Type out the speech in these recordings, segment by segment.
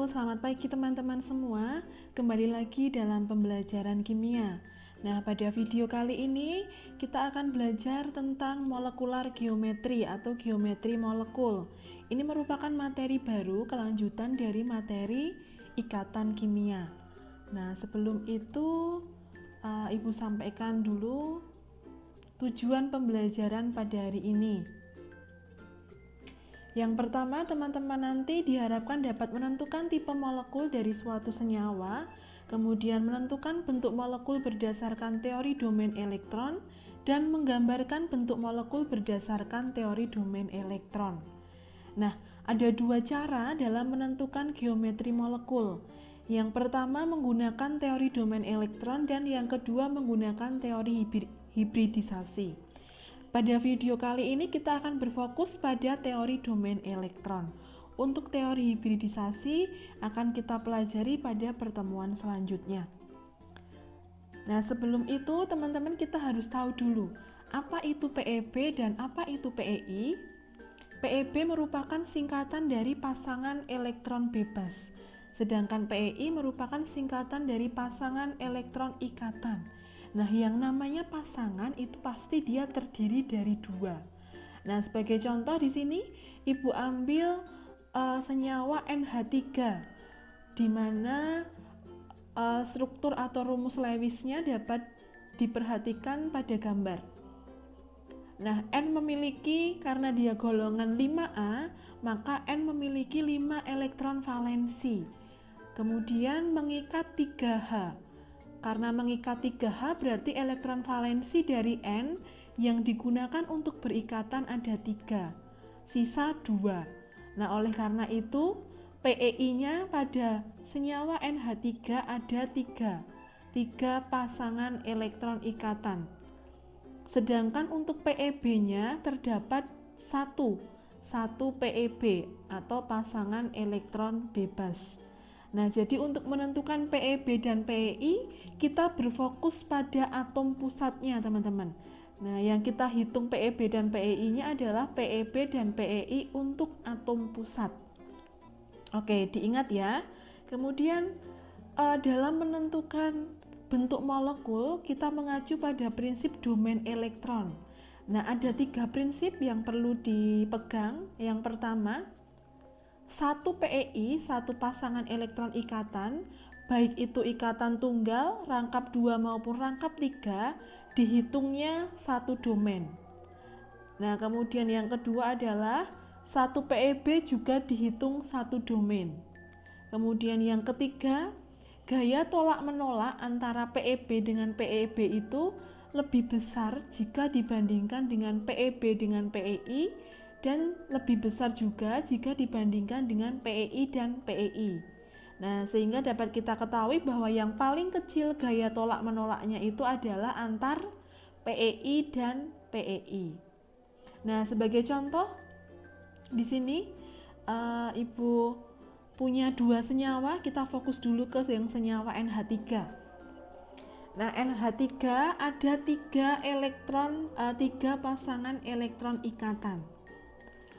Halo, selamat pagi teman-teman semua. Kembali lagi dalam pembelajaran kimia. Nah, pada video kali ini kita akan belajar tentang molekular geometri atau geometri molekul. Ini merupakan materi baru kelanjutan dari materi ikatan kimia. Nah, sebelum itu Ibu sampaikan dulu tujuan pembelajaran pada hari ini. Yang pertama, teman-teman nanti diharapkan dapat menentukan tipe molekul dari suatu senyawa, kemudian menentukan bentuk molekul berdasarkan teori domain elektron, dan menggambarkan bentuk molekul berdasarkan teori domain elektron. Nah, ada dua cara dalam menentukan geometri molekul. Yang pertama menggunakan teori domain elektron dan yang kedua menggunakan teori hibridisasi. Pada video kali ini kita akan berfokus pada teori domain elektron. Untuk teori hibridisasi akan kita pelajari pada pertemuan selanjutnya. Nah, sebelum itu teman-teman kita harus tahu dulu apa itu PEB dan apa itu PEI. PEB merupakan singkatan dari pasangan elektron bebas, sedangkan PEI merupakan singkatan dari pasangan elektron ikatan. Nah, yang namanya pasangan itu pasti dia terdiri dari dua. Nah, sebagai contoh di sini Ibu ambil senyawa NH3 di mana struktur atau rumus Lewisnya dapat diperhatikan pada gambar. Nah, N memiliki, karena dia golongan 5A, maka N memiliki 5 elektron valensi. Kemudian mengikat 3H. Karena mengikat 3H berarti elektron valensi dari N yang digunakan untuk berikatan ada 3, sisa 2. Nah, oleh karena itu PEI-nya pada senyawa NH3 ada 3 pasangan elektron ikatan. Sedangkan untuk PEB-nya terdapat 1 PEB atau pasangan elektron bebas. Nah, jadi untuk menentukan PEB dan PEI, kita berfokus pada atom pusatnya, teman-teman. Nah, yang kita hitung PEB dan PEI-nya adalah PEB dan PEI untuk atom pusat. Oke, diingat ya. Kemudian, dalam menentukan bentuk molekul, kita mengacu pada prinsip domain elektron. Nah, ada 3 prinsip yang perlu dipegang. Yang pertama, 1 PEI, 1 pasangan elektron ikatan, baik itu ikatan tunggal, rangkap 2 maupun rangkap 3, dihitungnya 1 domain. Nah, kemudian yang kedua adalah 1 PEB juga dihitung 1 domain. Kemudian yang ketiga, gaya tolak menolak antara PEB dengan PEB itu lebih besar jika dibandingkan dengan PEB dengan PEI, dan lebih besar juga jika dibandingkan dengan PEI dan PEI. Nah, sehingga dapat kita ketahui bahwa yang paling kecil gaya tolak menolaknya itu adalah antar PEI dan PEI. Nah, sebagai contoh di sini Ibu punya 2 senyawa, kita fokus dulu ke yang senyawa NH3. Nah, NH3 ada 3 pasangan elektron ikatan.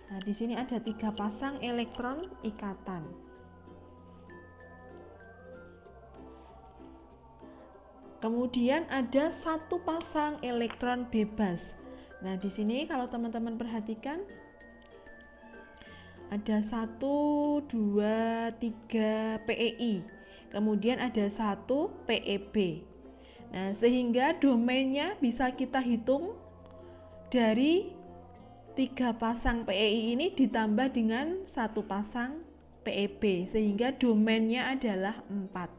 Nah, di sini ada 3 pasang elektron ikatan. Kemudian ada 1 pasang elektron bebas. Nah, di sini kalau teman-teman perhatikan ada 1, 2, 3 PEI. Kemudian ada 1 PEB. Nah, sehingga domainnya bisa kita hitung dari 3 pasang PEI ini ditambah dengan 1 pasang PEB, sehingga domainnya adalah 4.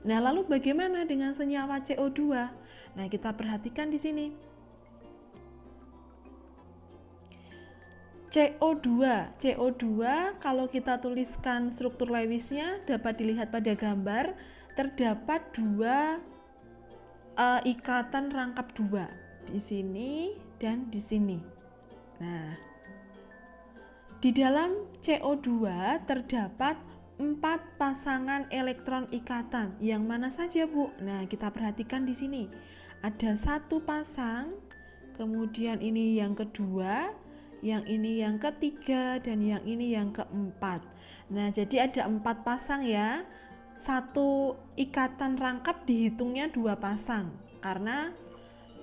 Nah, lalu bagaimana dengan senyawa CO2? Nah, kita perhatikan di sini. CO2 kalau kita tuliskan struktur Lewisnya dapat dilihat pada gambar, terdapat 2 ikatan rangkap 2 di sini dan di sini. Nah, di dalam CO2 terdapat 4 pasangan elektron ikatan. Yang mana saja, Bu? Nah, kita perhatikan di sini. Ada 1 pasang, kemudian ini yang kedua, yang ini yang ketiga, dan yang ini yang keempat. Nah, jadi ada 4 pasang ya. Satu ikatan rangkap dihitungnya 2 pasang, karena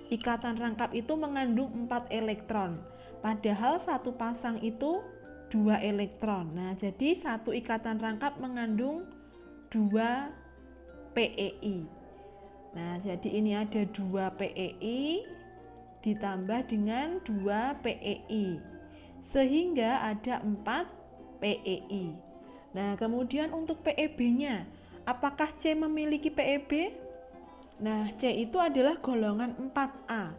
ikatan rangkap itu mengandung 4 elektron. Padahal satu pasang itu 2 elektron. Nah, jadi satu ikatan rangkap mengandung 2 PeI. Nah, jadi ini ada 2 PeI ditambah dengan 2 PeI, sehingga ada 4 PeI. Nah, kemudian untuk PeB-nya, apakah C memiliki PeB? Nah, C itu adalah golongan 4A.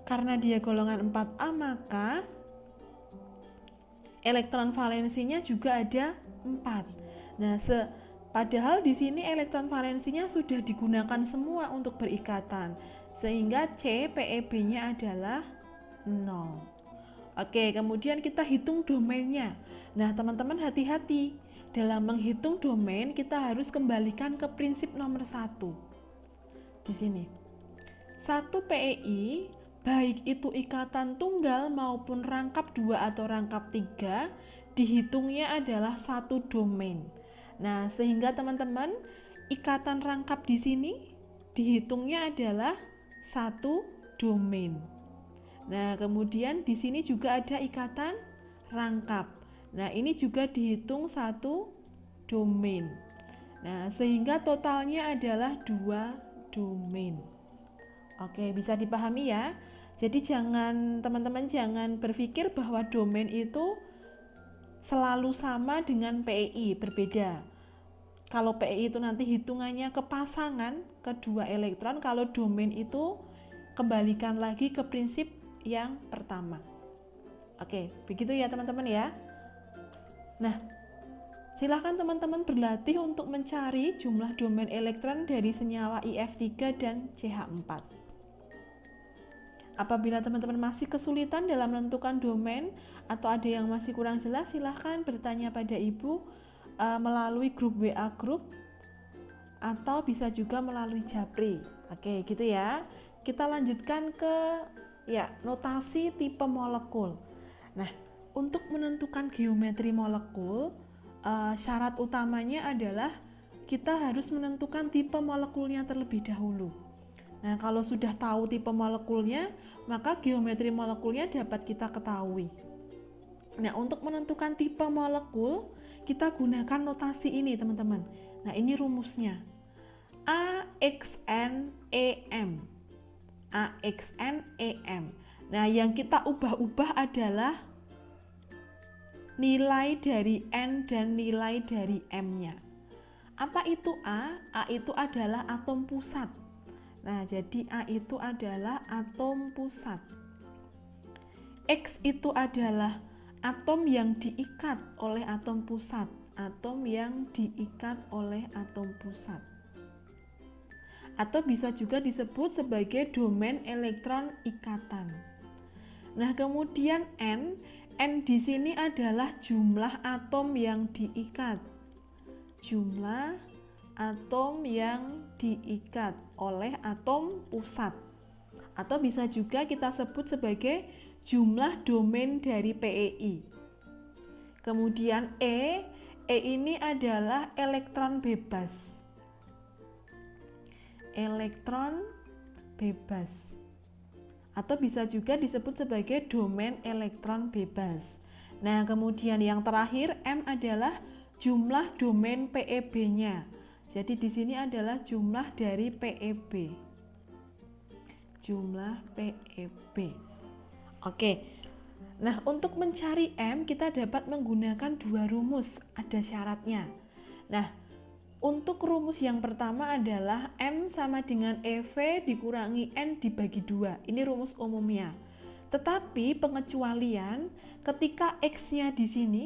Karena dia golongan 4A, maka elektron valensinya juga ada 4. Nah, padahal di sini elektron valensinya sudah digunakan semua untuk berikatan, sehingga C PeB-nya adalah 0. Oke, kemudian kita hitung domainnya. Nah, teman-teman hati-hati. Dalam menghitung domain, kita harus kembalikan ke prinsip nomor 1. Di sini. 1 PeI, baik itu ikatan tunggal maupun rangkap 2 atau rangkap 3, dihitungnya adalah 1 domain. Nah, sehingga teman-teman, ikatan rangkap di sini dihitungnya adalah 1 domain. Nah, kemudian di sini juga ada ikatan rangkap. Nah, ini juga dihitung 1 domain. Nah, sehingga totalnya adalah 2 domain. Oke, bisa dipahami ya. Jadi teman-teman jangan berpikir bahwa domain itu selalu sama dengan PeI, berbeda. Kalau PeI itu nanti hitungannya ke pasangan kedua elektron, kalau domain itu kembalikan lagi ke prinsip yang pertama. Oke, begitu ya teman-teman ya. Nah, silahkan teman-teman berlatih untuk mencari jumlah domain elektron dari senyawa IF3 dan CH4. Apabila teman-teman masih kesulitan dalam menentukan domain atau ada yang masih kurang jelas, silahkan bertanya pada Ibu melalui grup WA grup atau bisa juga melalui Japri. Oke, gitu ya. Kita lanjutkan ke notasi tipe molekul. Nah, untuk menentukan geometri molekul, syarat utamanya adalah kita harus menentukan tipe molekulnya terlebih dahulu. Nah, kalau sudah tahu tipe molekulnya, maka geometri molekulnya dapat kita ketahui. Nah, untuk menentukan tipe molekul, kita gunakan notasi ini, teman-teman. Nah, ini rumusnya. AXNEM. AXNEM. Nah, yang kita ubah-ubah adalah nilai dari N dan nilai dari M-nya. Apa itu A? A itu adalah atom pusat. Nah, jadi A itu adalah atom pusat. X itu adalah atom yang diikat oleh atom pusat. Atom yang diikat oleh atom pusat. Atau bisa juga disebut sebagai domain elektron ikatan. Nah, kemudian N di sini adalah jumlah atom yang diikat. Jumlah atom yang diikat oleh atom pusat. Atau bisa juga kita sebut sebagai jumlah domain dari PeI. Kemudian E ini adalah elektron bebas. Elektron bebas. Atau bisa juga disebut sebagai domain elektron bebas. Nah, kemudian yang terakhir M adalah jumlah domain PeB-nya. Jadi di sini adalah jumlah dari PeB. Jumlah PeB. Oke. Nah, untuk mencari M kita dapat menggunakan 2 rumus, ada syaratnya. Nah, untuk rumus yang pertama adalah M sama dengan EV dikurangi N dibagi 2. Ini rumus umumnya. Tetapi pengecualian ketika X-nya di sini,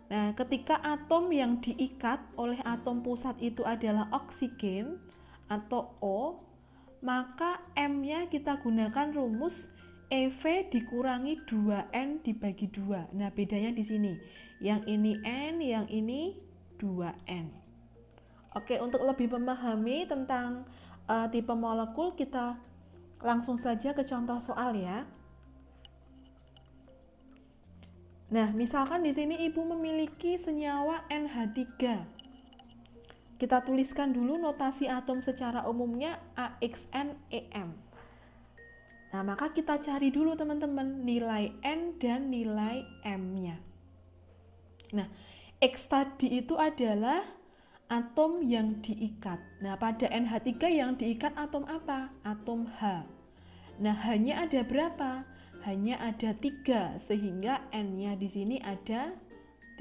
nah ketika atom yang diikat oleh atom pusat itu adalah oksigen atau O, maka M-nya kita gunakan rumus EV dikurangi 2N dibagi 2. Nah, bedanya di sini. Yang ini N, yang ini 2N. Oke, untuk lebih memahami tentang tipe molekul, kita langsung saja ke contoh soal ya. Nah, misalkan di sini Ibu memiliki senyawa NH3. Kita tuliskan dulu notasi atom secara umumnya AXNEM. Nah, maka kita cari dulu teman-teman nilai N dan nilai M-nya. Nah, X tadi itu adalah atom yang diikat. Nah, pada NH3 yang diikat atom apa? Atom H. Nah, H-nya ada berapa? Hanya ada 3, sehingga N-nya di sini ada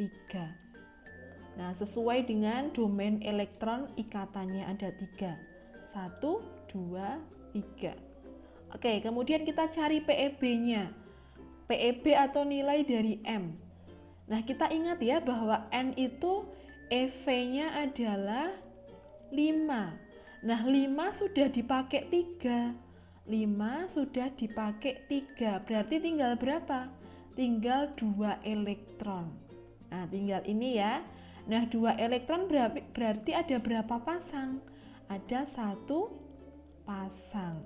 3. Nah, sesuai dengan domain elektron ikatannya ada 3. 1, 2, 3. Oke, kemudian kita cari PEB-nya. PEB atau nilai dari M. Nah, kita ingat ya bahwa N itu EV-nya adalah 5. Nah, 5 sudah dipakai 3. 5 sudah dipakai 3. Berarti tinggal berapa? Tinggal 2 elektron. Nah, tinggal ini ya. Nah, 2 elektron berarti ada berapa pasang? Ada 1 pasang.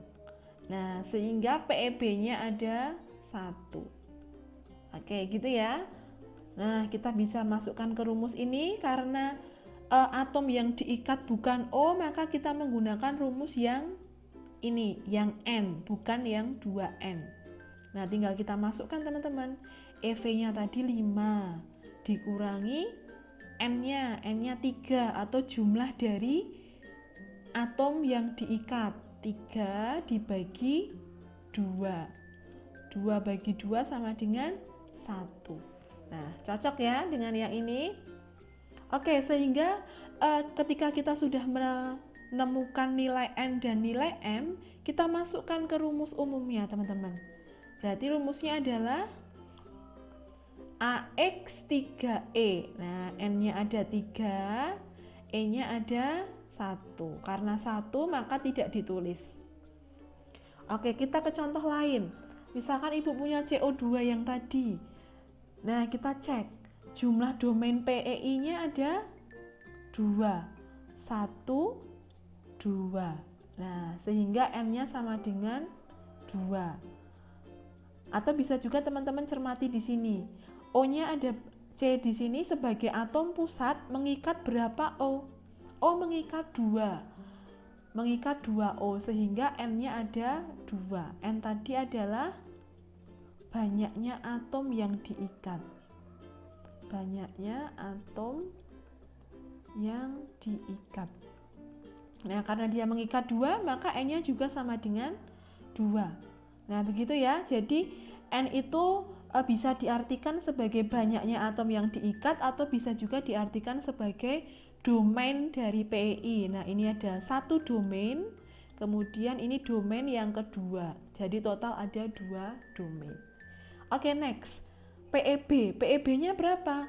Nah, sehingga PEB-nya ada 1. Oke, gitu ya. Nah, kita bisa masukkan ke rumus ini karena atom yang diikat bukan O, maka kita menggunakan rumus yang ini, yang N, bukan yang 2N. Nah, tinggal kita masukkan teman-teman. EV-nya tadi 5 dikurangi N-nya 3 atau jumlah dari atom yang diikat. 3 dibagi 2. 2 bagi 2 sama dengan 1. Nah, cocok ya dengan yang ini. Oke, sehingga ketika kita sudah menemukan nilai N dan nilai M, kita masukkan ke rumus umumnya, teman-teman. Berarti rumusnya adalah AX3E. Nah, N-nya ada 3, E-nya ada 1. Karena 1 maka tidak ditulis. Oke, kita ke contoh lain. Misalkan Ibu punya CO2 yang tadi. Nah, kita cek. Jumlah domain PEI-nya ada 2. 1, 2. Nah, sehingga N-nya sama dengan 2. Atau bisa juga teman-teman cermati di sini. O-nya ada C di sini sebagai atom pusat mengikat berapa O? O mengikat 2. Mengikat 2 O sehingga N-nya ada 2. N tadi adalah banyaknya atom yang diikat. Banyaknya atom yang diikat. Nah, karena dia mengikat 2, maka N-nya juga sama dengan 2. Nah, begitu ya. Jadi N itu bisa diartikan sebagai banyaknya atom yang diikat atau bisa juga diartikan sebagai domain dari PEI. Nah, ini ada 1 domain, kemudian ini domain yang kedua. Jadi total ada 2 domain. Oke, next. PEB. PEB-nya berapa?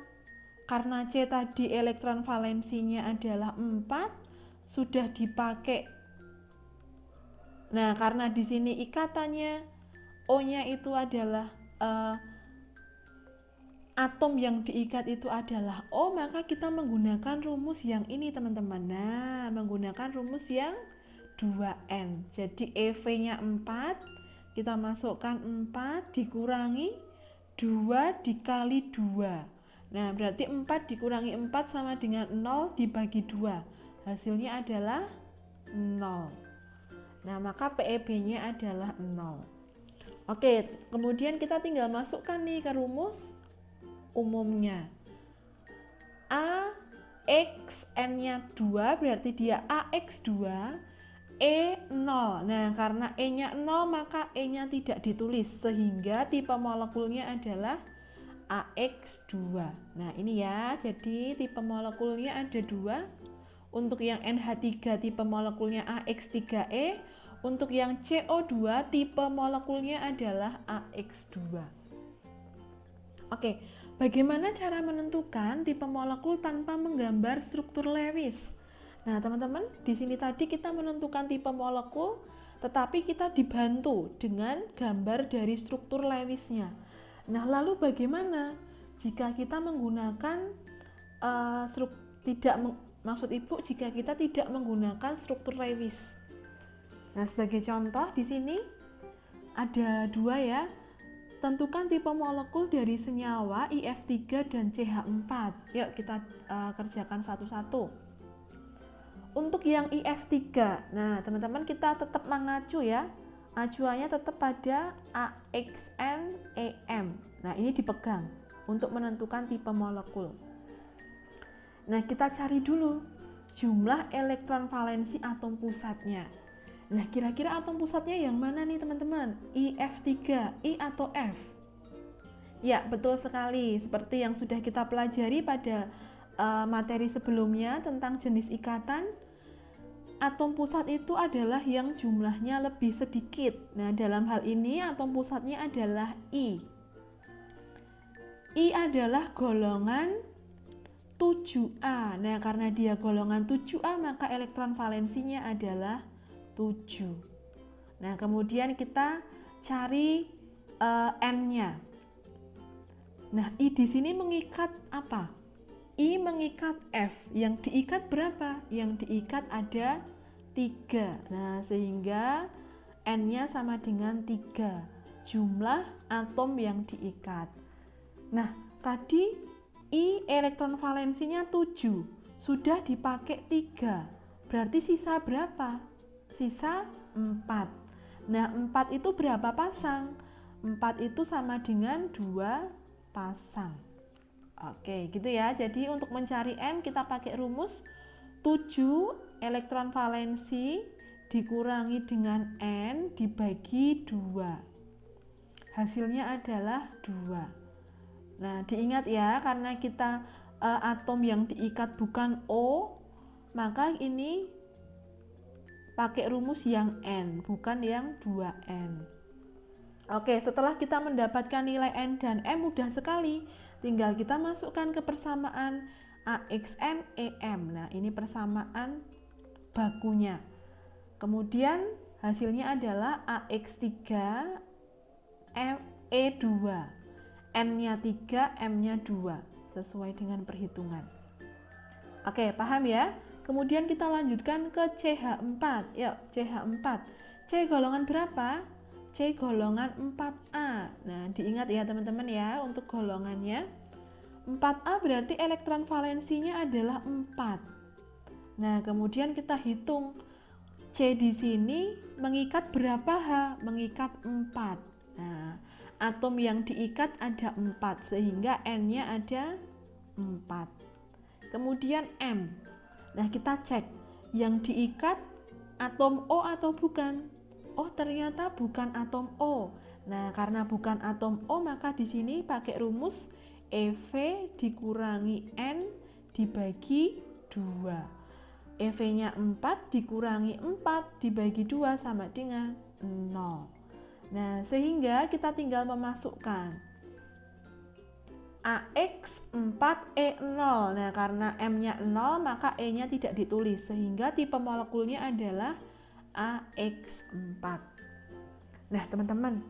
Karena C tadi elektron valensinya adalah 4, sudah dipakai. Nah, karena di sini ikatannya O-nya itu adalah atom yang diikat itu adalah O, maka kita menggunakan rumus yang ini, teman-teman. Nah, menggunakan rumus yang 2N. Jadi EV-nya 4, kita masukkan 4 dikurangi 2 dikali 2. Nah, berarti 4 dikurangi 4 sama dengan 0 dibagi 2. Hasilnya adalah 0. Nah, maka PEB-nya adalah 0. Oke, kemudian kita tinggal masukkan nih ke rumus umumnya. AX N-nya 2 berarti dia AX2, E 0. Nah, karena E-nya 0 maka E-nya tidak ditulis sehingga tipe molekulnya adalah AX2. Nah, ini ya. Jadi tipe molekulnya ada 2. Untuk yang NH3 tipe molekulnya AX3E, untuk yang CO2 tipe molekulnya adalah AX2. Oke, bagaimana cara menentukan tipe molekul tanpa menggambar struktur Lewis? Nah, teman-teman, di sini tadi kita menentukan tipe molekul, tetapi kita dibantu dengan gambar dari struktur Lewisnya. Nah, lalu bagaimana jika kita menggunakan maksud Ibu jika kita tidak menggunakan struktur Lewis? Nah, sebagai contoh di sini ada 2 ya. tentukan tipe molekul dari senyawa IF3 dan CH4. Yuk kita kerjakan satu-satu. Untuk yang IF3, nah teman-teman kita tetap mengacu ya. Acuannya tetap pada AXN-EM. Nah ini dipegang untuk menentukan tipe molekul. Nah kita cari dulu jumlah elektron valensi atom pusatnya. Nah, kira-kira atom pusatnya yang mana nih teman-teman? IF3, I atau F? Ya, betul sekali. Seperti yang sudah kita pelajari pada materi sebelumnya tentang jenis ikatan, atom pusat itu adalah yang jumlahnya lebih sedikit. Nah, dalam hal ini atom pusatnya adalah I. I adalah golongan 7A. Nah, karena dia golongan 7A, maka elektron valensinya adalah 7. Nah, kemudian kita cari N-nya. Nah, I di sini mengikat apa? I mengikat F. Yang diikat berapa? Yang diikat ada 3. Nah, sehingga N-nya sama dengan 3. Jumlah atom yang diikat. Nah, tadi I elektron valensinya 7. Sudah dipakai 3. Berarti sisa berapa? Sisa 4. Nah, 4 itu berapa pasang? 4 itu sama dengan 2 pasang. Oke, gitu ya. Jadi untuk mencari M kita pakai rumus 7 elektron valensi dikurangi dengan N dibagi 2. Hasilnya adalah 2. Nah, diingat ya, karena kita atom yang diikat bukan O, maka ini pakai rumus yang N, bukan yang 2N. Oke, setelah kita mendapatkan nilai N dan M mudah sekali. Tinggal kita masukkan ke persamaan AXN-EM. Nah, ini persamaan bakunya. Kemudian hasilnya adalah AX3E2. N-nya 3, M-nya 2. Sesuai dengan perhitungan. Oke, paham ya? Kemudian kita lanjutkan ke CH4. Yuk, CH4. C golongan berapa? C golongan 4A. Nah, diingat ya teman-teman ya untuk golongannya. 4A berarti elektron valensinya adalah 4. Nah, kemudian kita hitung C di sini mengikat berapa H? Mengikat 4. Nah, atom yang diikat ada 4 sehingga N-nya ada 4. Kemudian M. Nah, kita cek yang diikat atom O atau bukan? Oh, ternyata bukan atom O. Nah, karena bukan atom O, maka di sini pakai rumus EV dikurangi N dibagi 2. EV-nya 4 dikurangi 4 dibagi 2 sama dengan 0. Nah, sehingga kita tinggal memasukkan AX4E0. Nah, karena M-nya 0, maka E-nya tidak ditulis, sehingga tipe molekulnya adalah AX4. Nah, teman-teman,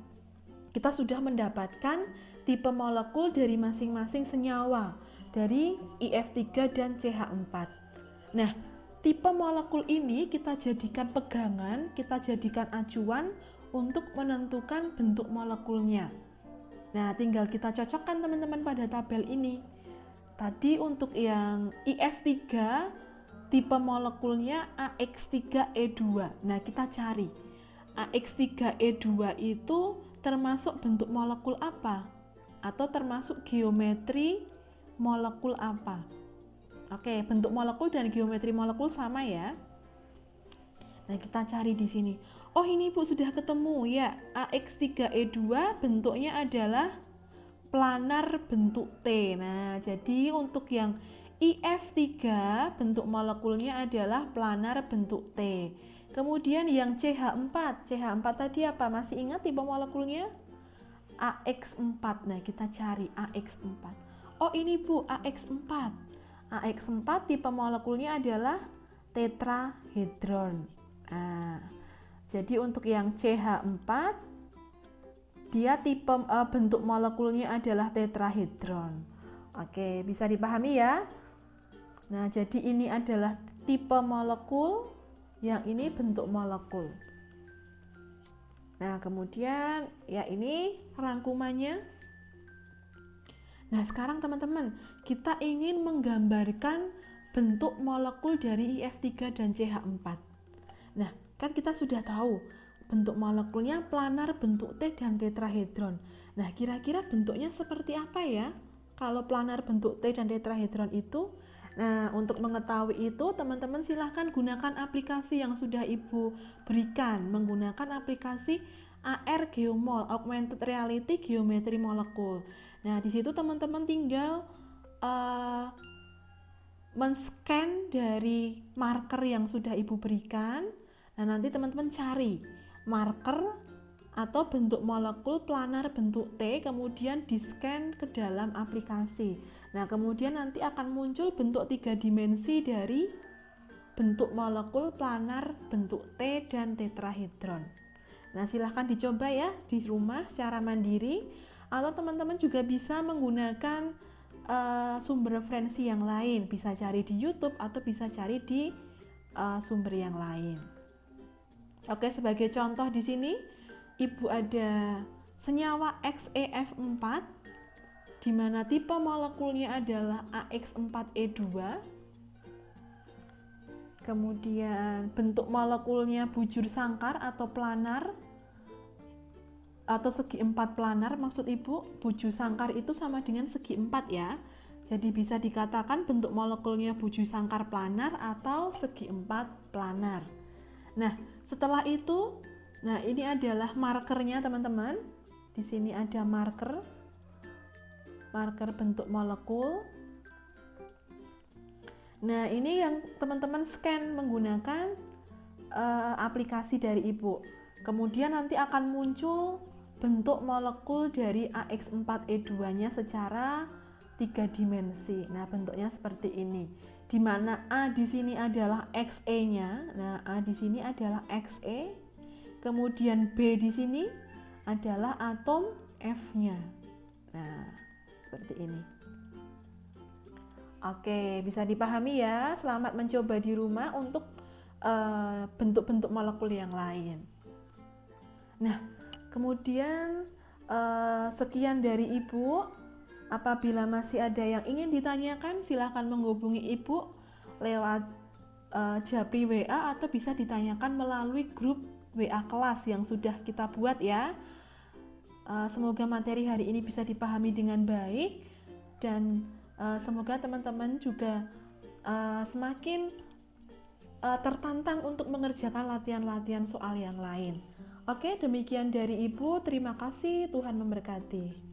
kita sudah mendapatkan tipe molekul dari masing-masing senyawa, dari IF3 dan CH4. Nah, tipe molekul ini kita jadikan pegangan, kita jadikan acuan untuk menentukan bentuk molekulnya. Nah, tinggal kita cocokkan teman-teman pada tabel ini. Tadi untuk yang IF3, tipe molekulnya AX3E2. Nah, kita cari. AX3E2 itu termasuk bentuk molekul apa? Atau termasuk geometri molekul apa? Oke, bentuk molekul dan geometri molekul sama ya. Nah, kita cari di sini. Oh, ini Bu sudah ketemu ya. AX3E2 bentuknya adalah planar bentuk T. Nah, jadi untuk yang IF3 bentuk molekulnya adalah planar bentuk T. Kemudian yang CH4. CH4 tadi apa? Masih ingat tipe molekulnya? AX4. Nah, kita cari AX4. Oh, ini Bu, AX4. AX4 tipe molekulnya adalah tetrahedron. Nah, jadi untuk yang CH4 dia tipe bentuk molekulnya adalah tetrahedron. Oke, bisa dipahami ya? Nah, jadi ini adalah tipe molekul, yang ini bentuk molekul. Nah, kemudian ya ini rangkumannya. Nah, sekarang teman-teman, kita ingin menggambarkan bentuk molekul dari IF3 dan CH4. Nah, kan kita sudah tahu bentuk molekulnya planar, bentuk T dan tetrahedron. Nah, kira-kira bentuknya seperti apa ya? Kalau planar, bentuk T dan tetrahedron itu. Nah, untuk mengetahui itu, teman-teman silahkan gunakan aplikasi yang sudah Ibu berikan, menggunakan aplikasi AR Geomol, Augmented Reality Geometry Molekul. Nah, di situ teman-teman tinggal men-scan dari marker yang sudah Ibu berikan. Nah, nanti teman-teman cari marker atau bentuk molekul planar bentuk T, kemudian di-scan ke dalam aplikasi. Nah, kemudian nanti akan muncul bentuk 3 dimensi dari bentuk molekul planar bentuk T dan tetrahedron. Nah, silahkan dicoba ya di rumah secara mandiri, atau teman-teman juga bisa menggunakan sumber referensi yang lain, bisa cari di YouTube atau bisa cari di sumber yang lain. Oke, sebagai contoh di sini Ibu ada senyawa XeF4 di mana tipe molekulnya adalah AX4E2. Kemudian bentuk molekulnya bujur sangkar atau planar atau segi 4 planar. Maksud Ibu, bujur sangkar itu sama dengan segi 4 ya. Jadi bisa dikatakan bentuk molekulnya bujur sangkar planar atau segi 4 planar. Nah, setelah itu, nah ini adalah markernya teman-teman. Di sini ada marker bentuk molekul. Nah, ini yang teman-teman scan menggunakan aplikasi dari Ibu. Kemudian nanti akan muncul bentuk molekul dari AX4E2-nya secara 3 dimensi. Nah, bentuknya seperti ini. Di mana A di sini adalah Xe-nya. Nah, A di sini adalah Xe. Kemudian B di sini adalah atom F-nya. Nah, seperti ini. Oke, bisa dipahami ya. Selamat mencoba di rumah untuk bentuk-bentuk molekul yang lain. Nah, kemudian sekian dari Ibu. Apabila masih ada yang ingin ditanyakan, silahkan menghubungi Ibu lewat Japri WA atau bisa ditanyakan melalui grup WA kelas yang sudah kita buat ya. Semoga materi hari ini bisa dipahami dengan baik dan semoga teman-teman juga semakin tertantang untuk mengerjakan latihan-latihan soal yang lain. Oke, demikian dari Ibu. Terima kasih. Tuhan memberkati.